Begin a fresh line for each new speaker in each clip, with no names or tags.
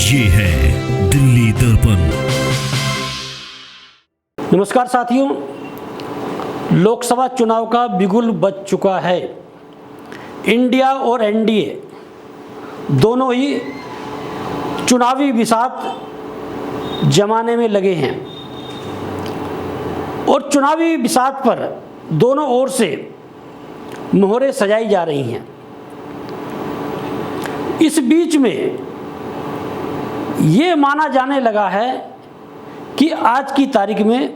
ये है दिल्ली दर्पण।
नमस्कार साथियों, लोकसभा चुनाव का बिगुल बज चुका है। इंडिया और एनडीए दोनों ही चुनावी बिसात जमाने में लगे हैं और चुनावी बिसात पर दोनों ओर से मोहरें सजाई जा रही हैं। इस बीच में ये माना जाने लगा है कि आज की तारीख में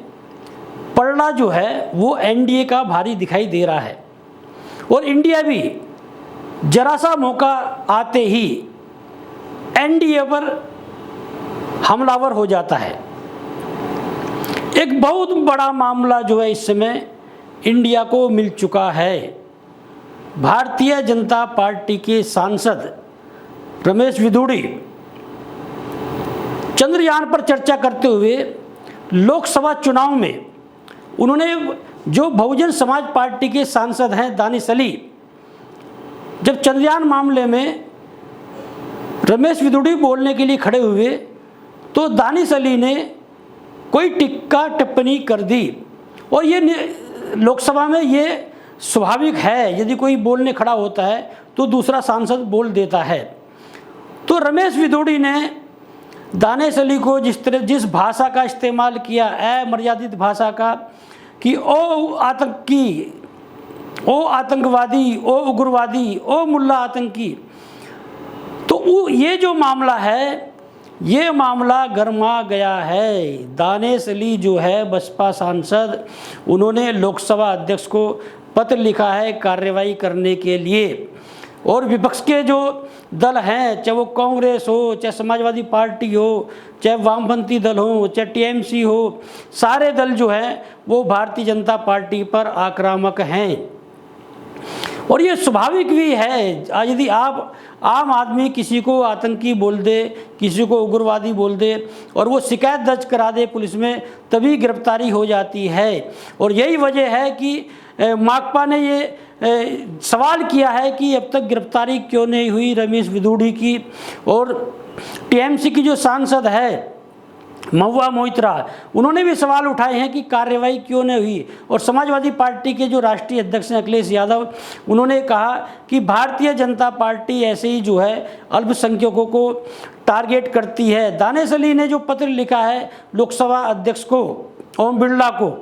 पलड़ा जो है वो एनडीए का भारी दिखाई दे रहा है और इंडिया भी जरा सा मौका आते ही एनडीए पर हमलावर हो जाता है। एक बहुत बड़ा मामला जो है इस समय इंडिया को मिल चुका है। भारतीय जनता पार्टी के सांसद रमेश विदुड़ी चंद्रयान पर चर्चा करते हुए लोकसभा चुनाव में उन्होंने जो बहुजन समाज पार्टी के सांसद हैं दानिश अली, जब चंद्रयान मामले में रमेश विदुड़ी बोलने के लिए खड़े हुए तो दानिश अली ने कोई टिक्का टिप्पणी कर दी और ये लोकसभा में ये स्वाभाविक है, यदि कोई बोलने खड़ा होता है तो दूसरा सांसद बोल देता है। तो रमेश विदुड़ी ने दानिश अली को जिस भाषा का इस्तेमाल किया, अमर्यादित भाषा का, कि ओ आतंकी, ओ आतंकवादी, ओ उग्रवादी, ओ मुल्ला आतंकी, तो ये जो मामला है ये मामला गर्मा गया है। दानिश अली जो है बसपा सांसद, उन्होंने लोकसभा अध्यक्ष को पत्र लिखा है कार्रवाई करने के लिए और विपक्ष के जो दल हैं, चाहे वो कांग्रेस हो, चाहे समाजवादी पार्टी हो, चाहे वामपंथी दल हो, चाहे टीएमसी हो, सारे दल जो हैं वो भारतीय जनता पार्टी पर आक्रामक हैं और ये स्वाभाविक भी है। यदि आप आम आदमी किसी को आतंकी बोल दे, किसी को उग्रवादी बोल दे और वो शिकायत दर्ज करा दे पुलिस में, तभी गिरफ्तारी हो जाती है। और यही वजह है कि माकपा ने ये सवाल किया है कि अब तक गिरफ्तारी क्यों नहीं हुई रमेश विदुड़ी की, और टीएमसी की जो सांसद है महुआ मोइत्रा, उन्होंने भी सवाल उठाए हैं कि कार्रवाई क्यों नहीं हुई। और समाजवादी पार्टी के जो राष्ट्रीय अध्यक्ष हैं अखिलेश यादव, उन्होंने कहा कि भारतीय जनता पार्टी ऐसे ही जो है अल्पसंख्यकों को टारगेट करती है। दानिश अली ने जो पत्र लिखा है लोकसभा अध्यक्ष को, ओम बिरला को,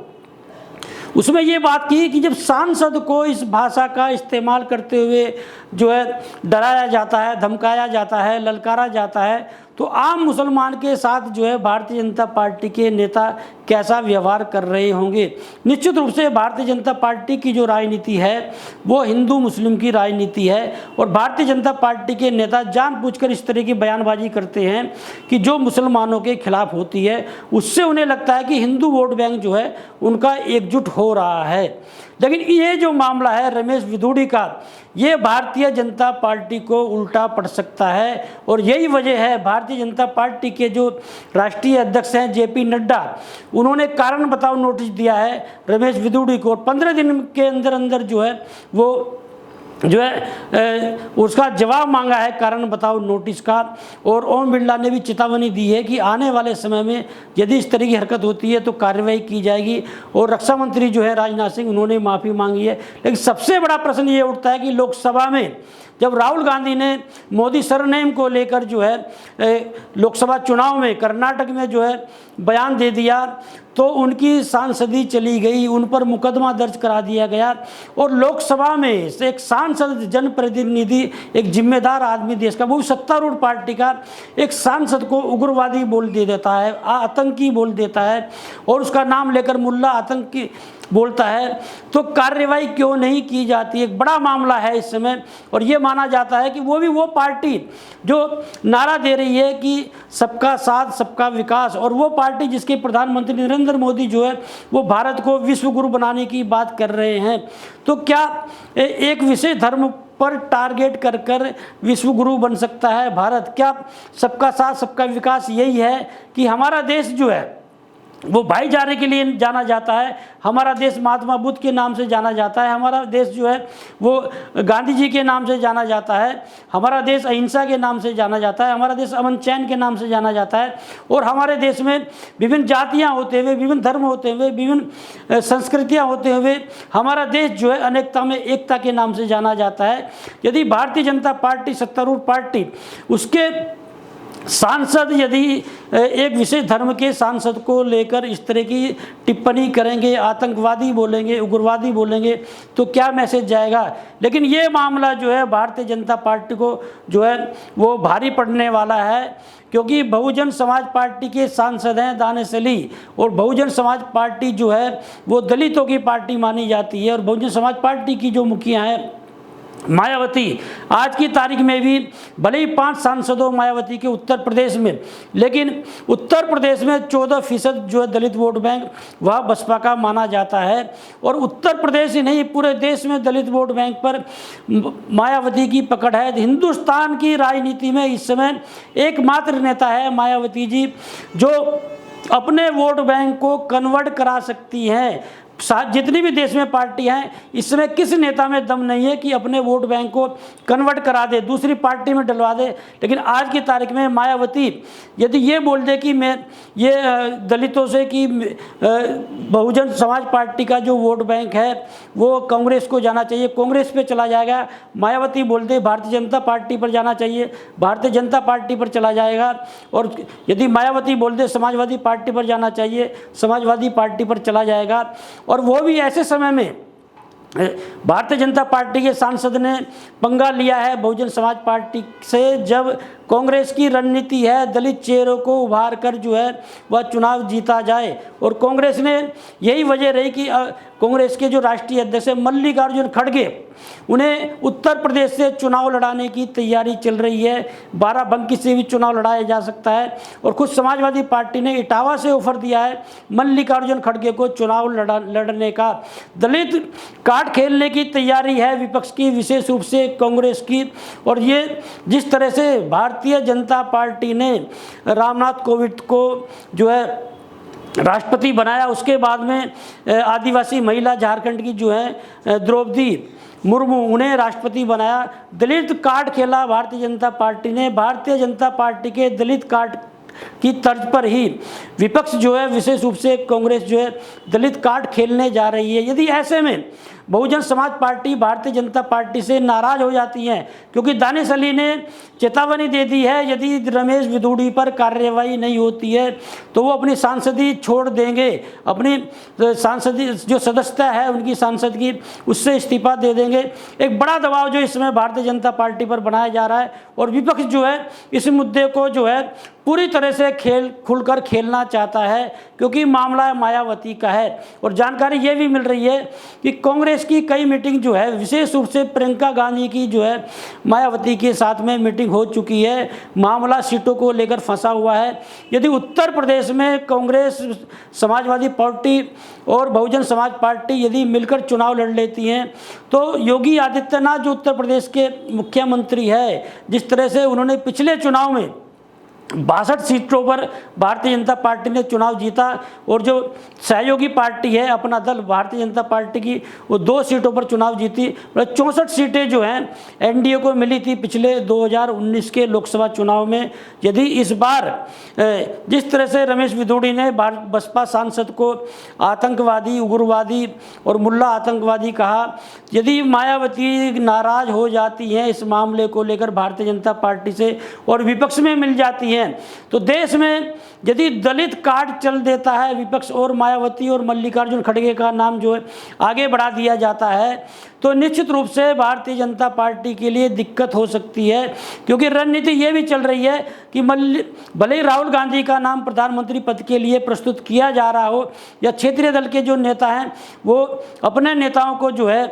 उसमें ये बात की कि जब सांसद को इस भाषा का इस्तेमाल करते हुए जो है डराया जाता है, धमकाया जाता है, ललकारा जाता है, तो आम मुसलमान के साथ जो है भारतीय जनता पार्टी के नेता कैसा व्यवहार कर रहे होंगे। निश्चित रूप से भारतीय जनता पार्टी की जो राजनीति है वो हिंदू मुस्लिम की राजनीति है और भारतीय जनता पार्टी के नेता जानबूझकर इस तरह की बयानबाजी करते हैं कि जो मुसलमानों के खिलाफ होती है, उससे उन्हें लगता है कि हिंदू वोट बैंक जो है उनका एकजुट हो रहा है। लेकिन ये जो मामला है रमेश विदुड़ी का, ये भारतीय जनता पार्टी को उल्टा पड़ सकता है और यही वजह है भारतीय जनता पार्टी के जो राष्ट्रीय अध्यक्ष हैं जेपी नड्डा, उन्होंने कारण बताओ नोटिस दिया है रमेश विदुड़ी को और 15 दिन के अंदर अंदर जो है वो जो है उसका जवाब मांगा है कारण बताओ नोटिस का। और ओम बिरला ने भी चेतावनी दी है कि आने वाले समय में यदि इस तरह की हरकत होती है तो कार्रवाई की जाएगी। और रक्षा मंत्री जो है राजनाथ सिंह, उन्होंने माफ़ी मांगी है। लेकिन सबसे बड़ा प्रश्न ये उठता है कि लोकसभा में जब राहुल गांधी ने मोदी सरनेम को लेकर जो है लोकसभा चुनाव में कर्नाटक में जो है बयान दे दिया तो उनकी सांसदी चली गई, उन पर मुकदमा दर्ज करा दिया गया और लोकसभा में एक सांसद, जनप्रतिनिधि, एक जिम्मेदार आदमी देश का, वो सत्तारूढ़ पार्टी का एक सांसद को उग्रवादी बोल दे देता है, आतंकी बोल देता है और उसका नाम लेकर मुल्ला आतंकी बोलता है, तो कार्रवाई क्यों नहीं की जाती। एक बड़ा मामला है इस समय और ये माना जाता है कि वो पार्टी जो नारा दे रही है कि सबका साथ सबका विकास, और वो पार्टी जिसके प्रधानमंत्री नरेंद्र मोदी जो है वो भारत को विश्व गुरु बनाने की बात कर रहे हैं, तो क्या एक विशेष धर्म पर टारगेट कर कर विश्व गुरु बन सकता है भारत? क्या सबका साथ सबका विकास यही है कि हमारा देश जो है वो भाईचारे के लिए जाना जाता है। हमारा देश महात्मा बुद्ध के नाम से जाना जाता है। हमारा देश जो है वो गांधी जी के नाम से जाना जाता है। हमारा देश अहिंसा के नाम से जाना जाता है। हमारा देश अमन चैन के नाम से जाना जाता है। और हमारे देश में विभिन्न जातियां होते हुए, विभिन्न धर्म होते हुए, विभिन्न संस्कृतियां होते हुए हमारा देश जो है अनेकता में एकता के नाम से जाना जाता है। यदि भारतीय जनता पार्टी सत्तारूढ़ पार्टी, उसके सांसद यदि एक विशेष धर्म के सांसद को लेकर इस तरह की टिप्पणी करेंगे, आतंकवादी बोलेंगे, उग्रवादी बोलेंगे, तो क्या मैसेज जाएगा। लेकिन ये मामला जो है भारतीय जनता पार्टी को जो है वो भारी पड़ने वाला है, क्योंकि बहुजन समाज पार्टी के सांसद हैं दानिश अली, और बहुजन समाज पार्टी जो है वो दलितों की पार्टी मानी जाती है। और बहुजन समाज पार्टी की जो मुखिया हैं मायावती, आज की तारीख में भी भले ही 5 सांसदों मायावती के उत्तर प्रदेश में, लेकिन उत्तर प्रदेश में 14% जो है दलित वोट बैंक वह बसपा का माना जाता है। और उत्तर प्रदेश ही नहीं, पूरे देश में दलित वोट बैंक पर मायावती की पकड़ है। हिंदुस्तान की राजनीति में इस समय एकमात्र नेता है मायावती जी, जो अपने वोट बैंक को कन्वर्ट करा सकती हैं। जितनी भी देश में पार्टी हैं, इसमें किसी नेता में दम नहीं है कि अपने वोट बैंक को कन्वर्ट करा दे, दूसरी पार्टी में डलवा दे। लेकिन आज की तारीख में मायावती यदि ये बोल दे कि मैं ये दलितों से कि बहुजन समाज पार्टी का जो वोट बैंक है वो कांग्रेस को जाना चाहिए, कांग्रेस पे चला जाएगा। मायावती बोल दे भारतीय जनता पार्टी पर जाना चाहिए, भारतीय जनता पार्टी पर चला जाएगा। और यदि मायावती बोल दे समाजवादी पार्टी पर जाना चाहिए, समाजवादी पार्टी पर चला जाएगा। और वो भी ऐसे समय में भारतीय जनता पार्टी के सांसद ने पंगा लिया है बहुजन समाज पार्टी से, जब कांग्रेस की रणनीति है दलित चेहरों को उभार कर जो है वह चुनाव जीता जाए। और कांग्रेस ने यही वजह रही कि कांग्रेस के जो राष्ट्रीय अध्यक्ष है मल्लिकार्जुन खड़गे, उन्हें उत्तर प्रदेश से चुनाव लड़ाने की तैयारी चल रही है। बाराबंकी से भी चुनाव लड़ाया जा सकता है। और खुद समाजवादी पार्टी ने इटावा से ऑफर दिया है मल्लिकार्जुन खड़गे को चुनाव लड़ने का। दलित कार्ड खेलने की तैयारी है विपक्ष की, विशेष रूप से कांग्रेस की। और ये जिस तरह से भारतीय जनता पार्टी ने रामनाथ कोविंद को जो है राष्ट्रपति बनाया, उसके बाद में आदिवासी महिला झारखंड की जो है द्रौपदी मुर्मू, उन्हें राष्ट्रपति बनाया। दलित कार्ड खेला भारतीय जनता पार्टी ने। भारतीय जनता पार्टी के दलित कार्ड की तर्ज पर ही विपक्ष जो है, विशेष रूप से कांग्रेस जो है दलित कार्ड खेलने जा रही है। यदि ऐसे में बहुजन समाज पार्टी भारतीय जनता पार्टी से नाराज हो जाती हैं, क्योंकि दानिश अली ने चेतावनी दे दी है यदि रमेश बिधूड़ी पर कार्रवाई नहीं होती है तो वो अपनी सांसदी छोड़ देंगे, अपनी सांसदी जो सदस्यता है उनकी सांसद की उससे इस्तीफा दे देंगे। एक बड़ा दबाव जो इसमें भारतीय जनता पार्टी पर बनाया जा रहा है। और विपक्ष जो है इस मुद्दे को जो है पूरी तरह से खुलकर खेलना चाहता है, क्योंकि मामला मायावती का है। और जानकारी ये भी मिल रही है कि कांग्रेस की कई मीटिंग जो है, विशेष रूप से प्रियंका गांधी की जो है मायावती के साथ में मीटिंग हो चुकी है। मामला सीटों को लेकर फंसा हुआ है। यदि उत्तर प्रदेश में कांग्रेस, समाजवादी पार्टी और बहुजन समाज पार्टी यदि मिलकर चुनाव लड़ लेती हैं तो योगी आदित्यनाथ जो उत्तर प्रदेश के मुख्यमंत्री है, जिस तरह से उन्होंने पिछले चुनाव में 62 सीटों पर भारतीय जनता पार्टी ने चुनाव जीता, और जो सहयोगी पार्टी है अपना दल भारतीय जनता पार्टी की, वो 2 सीटों पर चुनाव जीती। 64 सीटें जो हैं एनडीए को मिली थी पिछले 2019 के लोकसभा चुनाव में। यदि इस बार जिस तरह से रमेश बिधूड़ी ने बसपा सांसद को आतंकवादी, उग्रवादी और मुल्ला आतंकवादी कहा, यदि मायावती नाराज हो जाती हैं इस मामले को लेकर भारतीय जनता पार्टी से और विपक्ष में मिल जाती हैं, तो देश में यदि दलित कार्ड चल देता है विपक्ष और मायावती और मल्लिकार्जुन खड़गे का नाम जो है आगे बढ़ा दिया जाता है, तो निश्चित रूप से भारतीय जनता पार्टी के लिए दिक्कत हो सकती है। क्योंकि रणनीति ये भी चल रही है कि भले ही राहुल गांधी का नाम प्रधानमंत्री पद के लिए प्रस्तुत किया जा रहा हो, या क्षेत्रीय दल के जो नेता हैं वो अपने नेताओं को जो है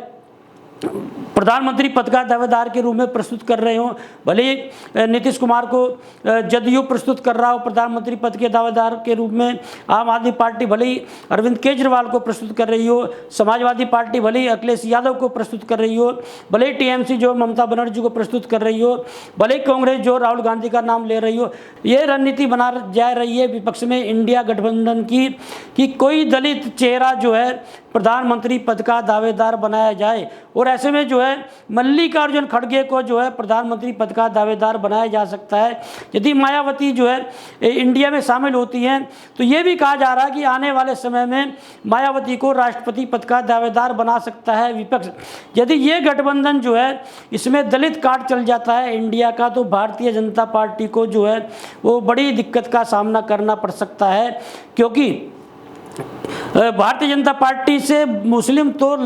प्रधानमंत्री पद का दावेदार के रूप में प्रस्तुत कर रहे हो, भले ही नीतीश कुमार को जदयू प्रस्तुत कर रहा हो प्रधानमंत्री पद के दावेदार के रूप में, आम आदमी पार्टी भले ही अरविंद केजरीवाल को प्रस्तुत कर रही हो, समाजवादी पार्टी भले ही अखिलेश यादव को प्रस्तुत कर रही हो, भले ही टीएमसी जो ममता बनर्जी को प्रस्तुत कर रही हो, भले ही कांग्रेस जो राहुल गांधी का नाम ले रही हो, ये रणनीति बना जा रही है विपक्ष में इंडिया गठबंधन की कि कोई दलित चेहरा जो है प्रधानमंत्री पद का दावेदार बनाया जाए। और ऐसे में जो है मल्लिकार्जुन खड़गे को जो है प्रधानमंत्री पद का दावेदार बनाया जा सकता है। यदि मायावती जो है इंडिया में शामिल होती हैं तो ये भी कहा जा रहा है कि आने वाले समय में मायावती को राष्ट्रपति पद का दावेदार बना सकता है विपक्ष। यदि ये गठबंधन जो है इसमें दलित कार्ड चल जाता है इंडिया का, तो भारतीय जनता पार्टी को जो है वो बड़ी दिक्कत का सामना करना पड़ सकता है, क्योंकि भारतीय जनता पार्टी से मुस्लिम तो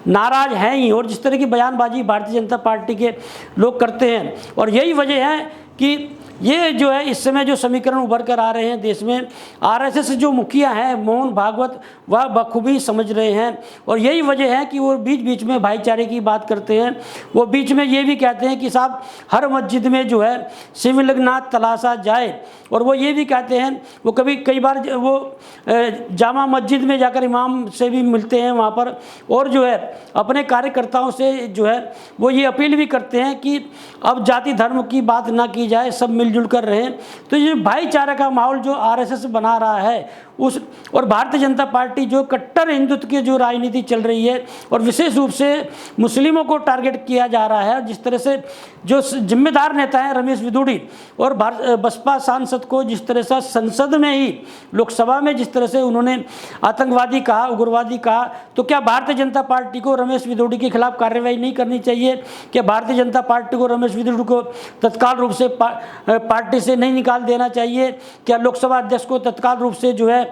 नाराज हैं ही, और जिस तरह की बयानबाजी भारतीय जनता पार्टी के लोग करते हैं, और यही वजह है कि ये जो है इस समय जो समीकरण उभर कर आ रहे हैं देश में, आरएसएस जो मुखिया हैं मोहन भागवत वह बखूबी समझ रहे हैं, और यही वजह है कि वो बीच बीच में भाईचारे की बात करते हैं। वो बीच में ये भी कहते हैं कि साहब हर मस्जिद में जो है सिविलनाथ तलाशा जाए, और वो ये भी कहते हैं, वो कई बार वो जामा मस्जिद में जाकर इमाम से भी मिलते हैं वहाँ पर, और जो है अपने कार्यकर्ताओं से जो है वो ये अपील भी करते हैं कि अब जाति धर्म की बात ना की जाए, सब मिलजुल कर रहें। तो ये भाईचारे का माहौल जो आरएसएस बना रहा है उस, और भारतीय जनता पार्टी जो कट्टर हिंदुत्व की जो राजनीति चल रही है और विशेष रूप से मुस्लिमों को टारगेट किया जा रहा है, जिस तरह से जो जिम्मेदार नेता हैं रमेश विदुड़ी और बसपा सांसद को जिस तरह से संसद में ही लोकसभा में जिस तरह से उन्होंने आतंकवादी कहा, उग्रवादी कहा, तो क्या भारतीय जनता पार्टी को रमेश विदुड़ी के खिलाफ कार्रवाई नहीं करनी चाहिए? क्या भारतीय जनता पार्टी को रमेश विदुड़ी को तत्काल रूप से पार्टी से नहीं निकाल देना चाहिए? क्या लोकसभा अध्यक्ष को तत्काल रूप से जो है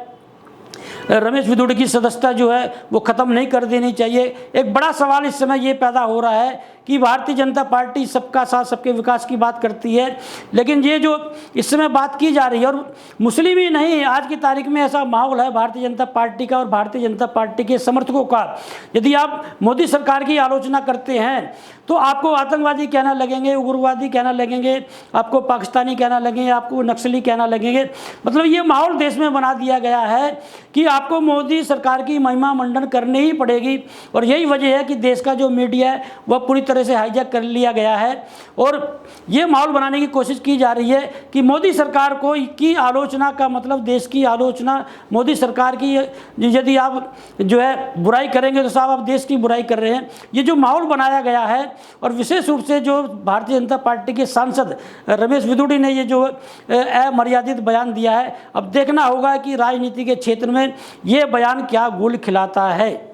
रमेश विदुड़ी की सदस्यता जो है वो ख़त्म नहीं कर देनी चाहिए? एक बड़ा सवाल इस समय ये पैदा हो रहा है कि भारतीय जनता पार्टी सबका साथ सबके विकास की बात करती है, लेकिन ये जो इस समय बात की जा रही है, और मुस्लिम ही नहीं, आज की तारीख में ऐसा माहौल है भारतीय जनता पार्टी का और भारतीय जनता पार्टी के समर्थकों का, यदि आप मोदी सरकार की आलोचना करते हैं तो आपको आतंकवादी कहना लगेंगे, उग्रवादी कहना लगेंगे, आपको पाकिस्तानी कहना लगेंगे, आपको नक्सली कहना लगेंगे। मतलब ये माहौल देश में बना दिया गया है कि आपको मोदी सरकार की महिमा मंडन करनी ही पड़ेगी, और यही वजह है कि देश का जो मीडिया है वह पूरी तरह से हाईजैक कर लिया गया है, और ये माहौल बनाने की कोशिश की जा रही है कि मोदी सरकार को की आलोचना का मतलब देश की आलोचना, मोदी सरकार की यदि आप जो है बुराई करेंगे तो साहब आप देश की बुराई कर रहे हैं। ये जो माहौल बनाया गया है, और विशेष रूप से जो भारतीय जनता पार्टी के सांसद रमेश विदुड़ी ने ये जो अमर्यादित बयान दिया है, अब देखना होगा कि राजनीति के क्षेत्र में ये बयान क्या गुल खिलाता है।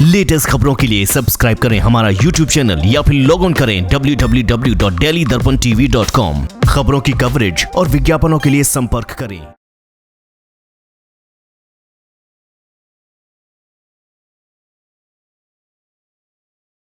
लेटेस्ट खबरों के लिए सब्सक्राइब करें हमारा YouTube चैनल या फिर लॉग ऑन करें www.delhidarpantv.com। खबरों की कवरेज और विज्ञापनों के लिए संपर्क करें।